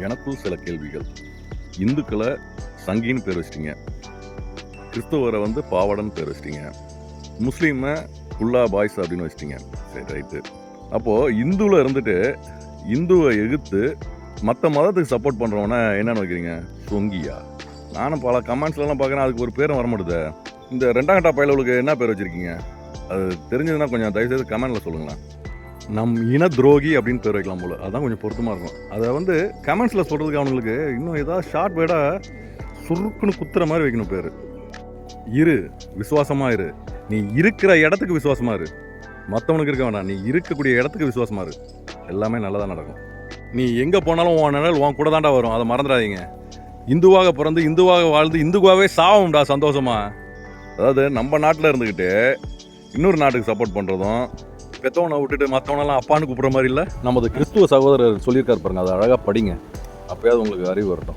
எனக்குள் சில கேள்விகள். இந்துக்களை சங்கின்னு பேர் வச்சிட்டீங்க, கிறிஸ்துவரை பாவடன்னு பேர் வச்சிட்டீங்க, முஸ்லீமை குல்லா பாய்ஸ் அப்படின்னு வச்சிட்டீங்க. சரி, ரைட்டு. அப்போது இந்துவில் இருந்துட்டு இந்துவை எதிர்த்து மற்ற மதத்துக்கு சப்போர்ட் பண்ணுறவன என்னென்னு வைக்கிறீங்க? சொங்கியா? நானும் பல கமெண்ட்ஸ்லாம் பார்க்குறேன், அதுக்கு ஒரு பேரும் வரமாட்டுது. இந்த ரெண்டாம் கட்டா பயலுக்கு என்ன பேர் வச்சுருக்கீங்க? அது தெரிஞ்சதுன்னா கொஞ்சம் தயவுசெய்து கமெண்டில் சொல்லுங்களேன். நம் இன துரோகி அப்படின்னு பேர் வைக்கலாம் போல், அதுதான் கொஞ்சம் பொருத்தமாக இருக்கும். அதை கமெண்ட்ஸில் சொல்கிறதுக்கு அவங்களுக்கு இன்னும் ஏதாவது ஷார்ட் வேர்டாக சுருக்குன்னு குத்துற மாதிரி வைக்கணும் பேர். இரு, விசுவாசமாக இரு. நீ இருக்கிற இடத்துக்கு விசுவாசமாக இரு, மற்றவனுக்கு இருக்க வேண்டாம். நீ இருக்கக்கூடிய இடத்துக்கு விசுவாசமாக இரு, எல்லாமே நல்லதாக நடக்கும். நீ எங்கே போனாலும் உன் நிழல் உன் கூட தாண்டா வரும், அதை மறந்துடாதீங்க. இந்துவாக பிறந்து இந்துவாக வாழ்ந்து இந்துவாகவே சாவும்டா சந்தோஷமா. அதாவது நம்ம நாட்டில் இருந்துக்கிட்டு இன்னொரு நாட்டுக்கு சப்போர்ட் பண்ணுறதும், பெற்றவனை விட்டுட்டு மற்றவனெல்லாம் அப்பான்னு கூப்பிட்ற மாதிரி இல்லை. நமது கிறிஸ்துவ சகோதரர் சொல்லியிருக்காரு பாருங்க, அதை அழகாக படிங்க, அப்போயாவது உங்களுக்கு அறிவு வரட்டும்.